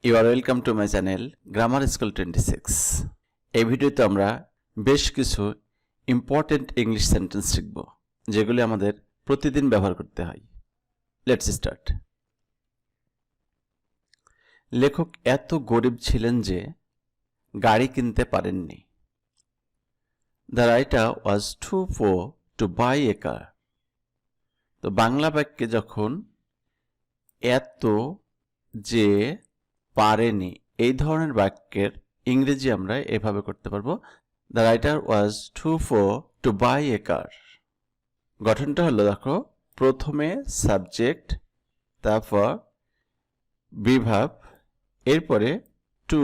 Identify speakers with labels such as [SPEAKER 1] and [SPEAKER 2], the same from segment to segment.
[SPEAKER 1] You are welcome to my channel Grammar School 26. এই ভিডিওতে আমরা বেশ কিছু ইম্পর্টেন্ট ইংলিশ সেন্টেন্স শিখব যেগুলো আমাদের প্রতিদিন ব্যবহার করতে হয়। Let's start. লেখক এত গরিব ছিলেন যে গাড়ি কিনতে পারেননি। The writer was too poor to buy a car. তো বাংলা বাক্যে যখন এত যে পারেনি এই ধরনের বাক্যের ইংরেজি আমরা এভাবে করতে পারবো, the writer was too poor to buy a car. গঠনটা হলো দেখো, প্রথমে সাবজেক্ট, তারপর বিভাব, এরপরে টু,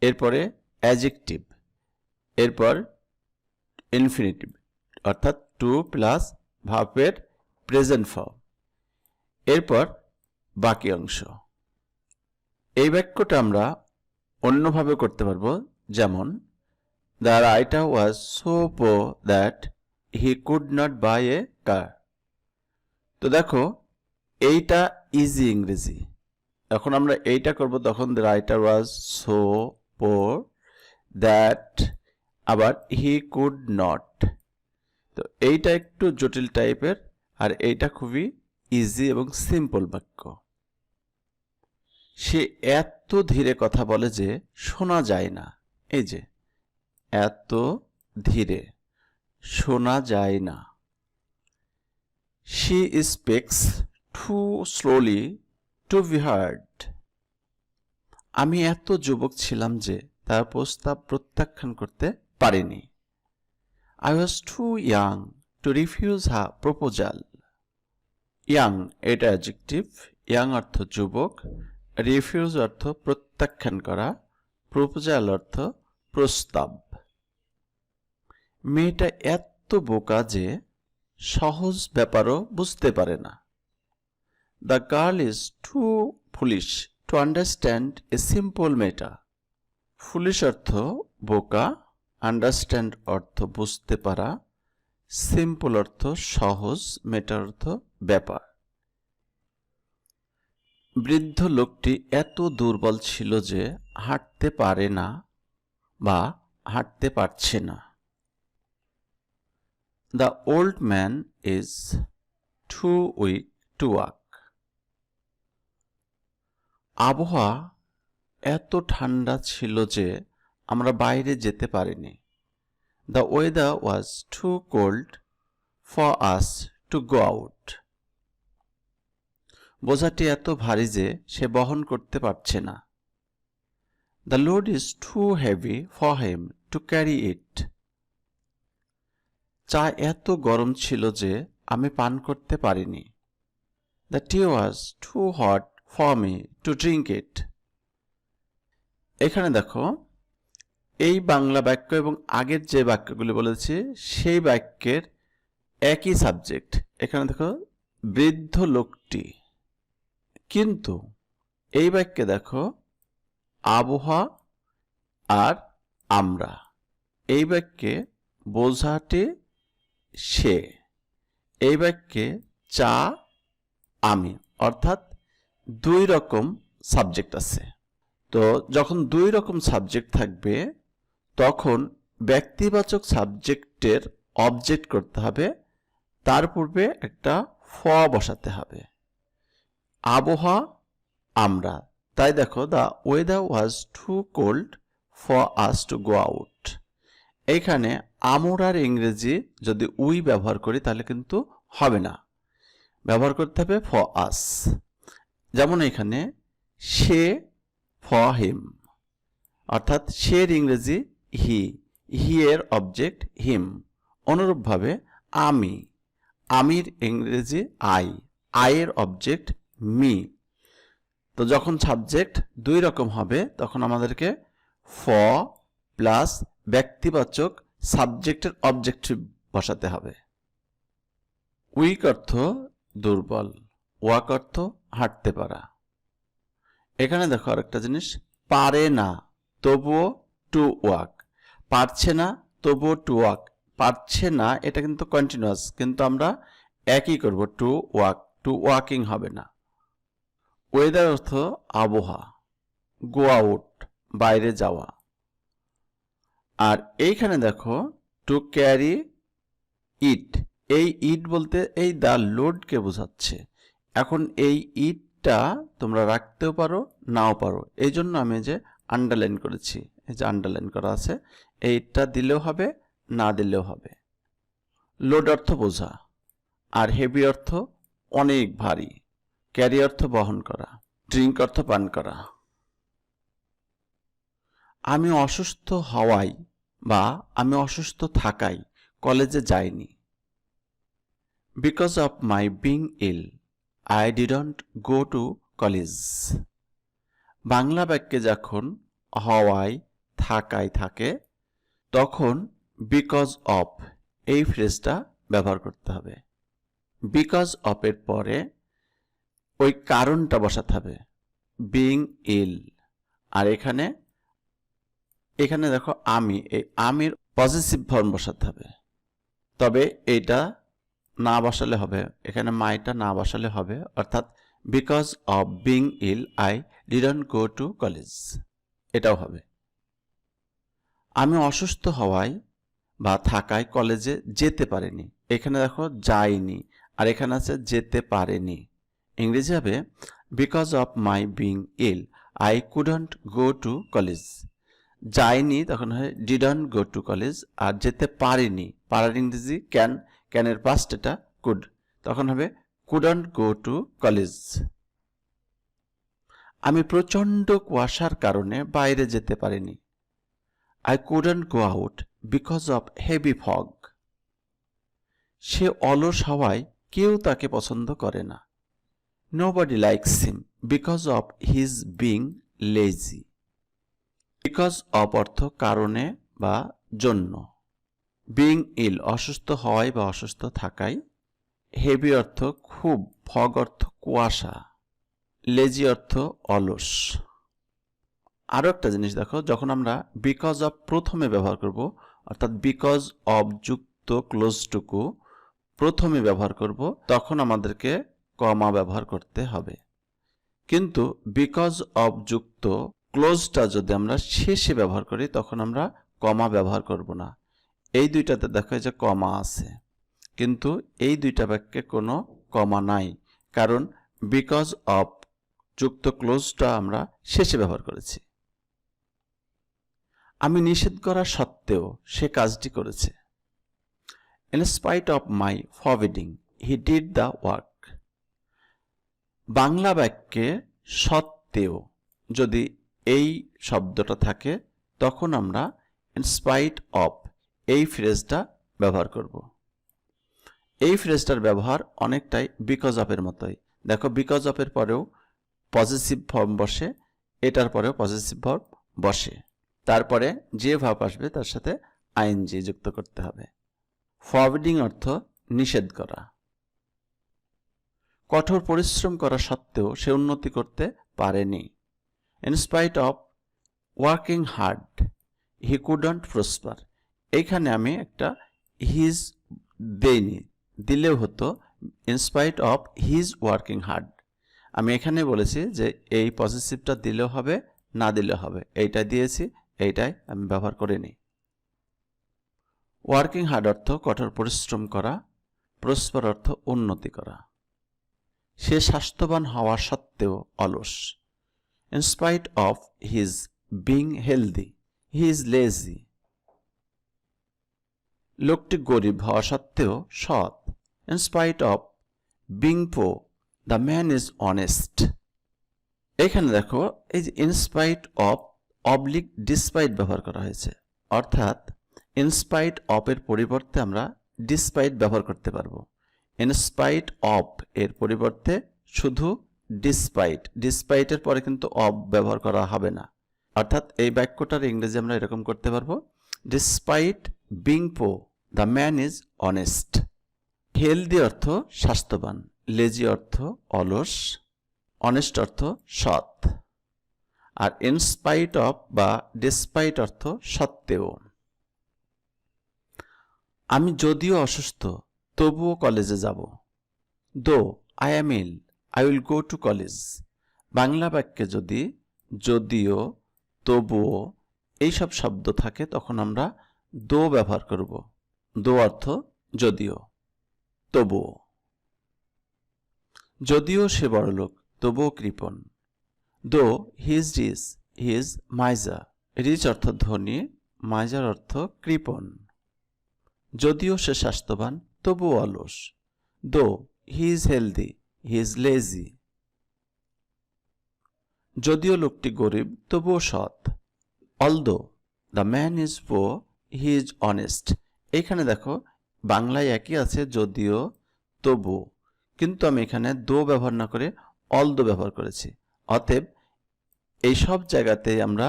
[SPEAKER 1] এরপরে অ্যাডজেক্টিভ, এরপর ইনফিনিটিভ অর্থাৎ টু প্লাস ভার্বের প্রেজেন্ট ফর্ম, এরপর বাকি অংশ। এই বাক্যটা আমরা অন্যভাবে করতে পারবো, যেমন the writer was so poor that he could not buy a car. তো দেখো এইটা ইজি ইংরেজি। এখন আমরা এইটা করব, তখন the writer was so poor that, আবার হি কুড নট। তো এইটা একটু জটিল টাইপের, আর এইটা খুবই ইজি এবং সিম্পল বাক্য। সে এত ধীরে কথা বলে যে শোনা যায় না। এই যে এত ধীরে, শোনা যায় না। She speaks too slowly to be heard. আমি এত যুবক ছিলাম যে তার প্রস্তাব প্রত্যাখ্যান করতে পারিনি। I was too young to refuse her proposal. Young এটা অ্যাডজেক্টিভ, young অর্থ যুবক, রিফিউজ অর্থ প্রত্যাখ্যান করা, প্রপোজাল অর্থ প্রস্তাব। মেয়েটা এত বোকা যে সহজ ব্যাপারও বুঝতে পারে না। The girl is too foolish to understand a simple matter. Foolish অর্থ বোকা, আন্ডারস্ট্যান্ড অর্থ বুঝতে পারা, সিম্পল অর্থ সহজ, ম্যাটার অর্থ ব্যাপার। বৃদ্ধ লোকটি এত দুর্বল ছিল যে হাঁটতে পারে না বা হাঁটতে পারছে না। The old man is too weak to walk. আবহাওয়া এত ঠান্ডা ছিল যে আমরা বাইরে যেতে পারিনি। The weather was too cold for us to go out. বোঝাটি এত ভারী যে সে বহন করতে পারছে না। The load is too heavy for him to carry it. চা এত গরম ছিল যে আমি পান করতে পারিনি। The tea was too hot for me to drink it. এখানে দেখো, এই বাংলা বাক্য এবং আগের যে বাক্যগুলি বলেছি সেই বাক্যের একই সাবজেক্ট। এখানে দেখো বৃদ্ধ লোকটি, কিন্তু এই বাক্যে দেখো আবহাওয়া আর আমরা। এই বাক্যে বোঝাটি সে, এই বাক্যে চা আমি, অর্থাৎ দুই রকম সাবজেক্ট আছে। তো যখন দুই রকম সাবজেক্ট থাকবে তখন ব্যক্তিবাচক সাবজেক্টের অবজেক্ট করতে হবে, তার পূর্বে একটা ফ বসাতে হবে। আবহাওয়া আমরা, তাই দেখো the weather was too cold for us to go out. এইখানে আমরার ইংরেজি যদি উই ব্যবহার করি তাহলে কিন্তু হবে না, ব্যবহার করতে হবে ফর আস। যেমন এখানে সে ফর হিম, অর্থাৎ সের ইংরেজি হি, হি এর অবজেক্ট হিম। অনুরূপভাবে আমি, আমির ইংরেজি আই, আইয়ের অবজেক্ট মি। তো যখন সাবজেক্ট দুই রকম হবে তখন আমাদেরকে ফর প্লাস ব্যক্তিবাচক সাবজেক্টের অবজেক্টিভ বসাতে হবে। উইক অর্থ দুর্বল, ওয়াক অর্থ হাঁটতে পারা। এখানে দেখো আরেকটা জিনিস, পারে না তবুও টু ওয়াক, পারছে না তবুও টু ওয়াক। পারছে না এটা কিন্তু কন্টিনিউয়াস, কিন্তু আমরা একই করব, টু ওয়াক, টু ওয়াকিং হবে না। ওয়েদার অর্থ আবহাওয়া, গো আউট, বাইরে যাওয়া। আর এইখানে দেখো টু ক্যারি ইট, এই ইট বলতে এই দ্য লোডকে বোঝাচ্ছে। এখন এই ইটটা তোমরা রাখতেও পারো নাও পারো, এই জন্য আমি যে আন্ডারলাইন করেছি, এই যে আন্ডারলাইন করা আছে, এইটা দিলেও হবে না দিলেও হবে। লোড অর্থ বোঝা, আর হেভি অর্থ অনেক ভারী, ক্যারি অর্থ বহন করা, ড্রিঙ্ক অর্থ পান করা। আমি অসুস্থ হওয়ায় বা আমি অসুস্থ থাকায় কলেজে যাইনি। Because of my being ill I didn't go to college. বাংলা বাক্যে যখন হওয়ায় থাকায় থাকে তখন বিকজ অফ এই ফ্রেজটা ব্যবহার করতে হবে। বিকজ অফ এর পরে ওই কারণটা বসাতে হবে, বিং ইল। আর এখানে দেখো আমি, এই আমির পজিটিভ ফর্ম বসাতে হবে। তবে এইটা না বসালে হবে, এখানে মাইটা না বসালে হবে, অর্থাৎ because of being ill I didn't go to college, এটাও হবে। আমি অসুস্থ হওয়ায় বা থাকায় কলেজে যেতে পারিনি। এখানে দেখো যাইনি, আর এখানে আছে যেতে পারেনি। ইংরেজি হবে because of my being ill I couldn't go to college. যাইনি তখন হয় ডিডন্ট গো টু কলেজ, আর যেতে পারিনি, পারার ইংরেজি ক্যান, ক্যানের পাস্ট এটা কুড, তখন হবে কুডন্ট গো টু কলেজ। আমি প্রচণ্ড কুয়াশার কারণে বাইরে যেতে পারিনি। I couldn't go out because of heavy fog. সে অলস হওয়ায় কেউ তাকে পছন্দ করে না। Nobody likes him because of his being lazy. Because of অর্থ কারণে বা জন্য, being ill অসুস্থ হওয়ায় বা অসুস্থ থাকায়, heavy অর্থ খুব, fog অর্থ কুয়াশা, lazy অর্থ অলস। আরও একটা জিনিস দেখো, যখন আমরা বিকজ অফ প্রথমে ব্যবহার করব, অর্থাৎ বিকজ অফ যুক্ত ক্লোজটুকু প্রথমে ব্যবহার করব, তখন আমাদেরকে কমা ব্যবহার করতে হবে। কিন্তু বিকজ অফ যুক্ত ক্লোজটা যদি আমরা শেষে ব্যবহার করি তখন আমরা কমা ব্যবহার করব না। এই দুইটাতে দেখো যে কমা আছে, কিন্তু এই দুইটা বাক্যে কোনো কমা নাই, কারণ বিকজ অফ যুক্ত ক্লোজটা আমরা শেষে ব্যবহার করেছি। আমি নিষেধ করা সত্ত্বেও সে কাজটি করেছে। In spite of my forbidding, he did the work. Bangla বাক্যে সত্ত্বেও যদি এই শব্দটা থাকে তখন আমরা in spite of এই ফ্রেজটা ব্যবহার করব। এই ফ্রেজটার ব্যবহার অনেকটাই বিকজ অফ এর মতোই। দেখো বিকজ অফ এর পরেও পজিটিভ ফর্ম বসে, এটার পরেও পজিটিভ ফর্ম বসে, তারপরে যে ভাব আসবে তার সাথে আইএনজি যুক্ত করতে হবে। ফরবিডিং অর্থ নিষেধ করা। কঠোর পরিশ্রম করা সত্ত্বেও সে উন্নতি করতে পারেনি। In spite of working hard he couldn't prosper. এইখানে আমি একটা হিজ দেইনি, দিলেও হতো in spite of his working hard. আমি এখানে বলেছি যে এই পজিটিভটা দিলেও হবে না দিলেও হবে, এইটা দিয়েছি, এইটাই আমি ব্যবহার করিনি। ওয়ার্কিং হার্ড অর্থ কঠোর পরিশ্রম করা, প্রসপার অর্থ উন্নতি করা। সে স্বাস্থ্যবান হওয়া সত্ত্বেও অলস। In spite of his being healthy he is lazy. লোকটি গরিব হওয়া সত্ত্বেও সৎ। In spite of being poor the man is honest. এখানে দেখো এই যে ইনস্পাইট অফ অবলিক ডিসপাইট ব্যবহার করা হয়েছে, অর্থাৎ ইনস্পাইট অফ এর পরিবর্তে আমরা ডিসপাইট ব্যবহার করতে পারবো। ইনস্পাইট অফ এর পরিবর্তে শুধু ডিসপাইট, ডিসপাইটের পরে কিন্তু অফ ব্যবহার করা হবে না। অর্থাৎ এই বাক্যটার ইংরেজি আমরা এরকম করতে পারবো, despite being poor the man is honest. Healthy অর্থ স্বাস্থ্যবান, লেজি অর্থ অলস, অনেস্ট অর্থ সৎ। আর ইনস্পাইট অফ বা ডিসপাইট অর্থ সত্ত্বেও। আমি যদিও অসুস্থ তবুও কলেজে যাব। Though I am ill I will go to college. বাংলা বাক্যে যদি যদিও, তবুও এইসব শব্দ থাকে তখন আমরা দো ব্যবহার করব। দো অর্থ যদিও, তবুও। যদিও সে বড়লোক, তবুও কৃপণ। Though he is rich, he is miser. Rich অর্থ ধনী, মাইজার অর্থ কৃপণ। যদিও সে স্বাস্থ্যবান, তবুও অলস। দো he is healthy, he is lazy. যদিও লোকটি গরিব, তবুও সৎ। Although the man is poor, he is honest. এইখানে দেখো বাংলায় একই আছে যদিও, তবুও, কিন্তু আমি এখানে দো ব্যবহার না করে অলদো ব্যবহার করেছি। অতএব এই সব জায়গাতে আমরা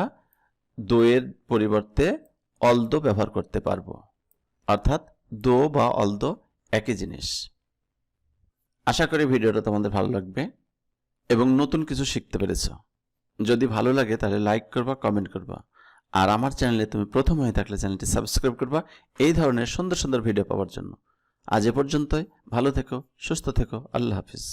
[SPEAKER 1] দোয়ের পরিবর্তে অলদো ব্যবহার করতে পারবো, অর্থাৎ দো বা অলদো একই জিনিস। আশা করি ভিডিওটা তোমাদের ভালো লাগবে এবং নতুন কিছু শিখতে পেরেছো। যদি ভালো লাগে তাহলে লাইক করবা, কমেন্ট করবা। আর আমার চ্যানেলে তুমি প্রথম হয়ে থাকলে চ্যানেলটি সাবস্ক্রাইব করবা এই ধরনের সুন্দর সুন্দর ভিডিও পাওয়ার জন্য। আজ এ পর্যন্তই। ভালো থেকো, সুস্থ থেকো। আল্লাহ হাফিজ।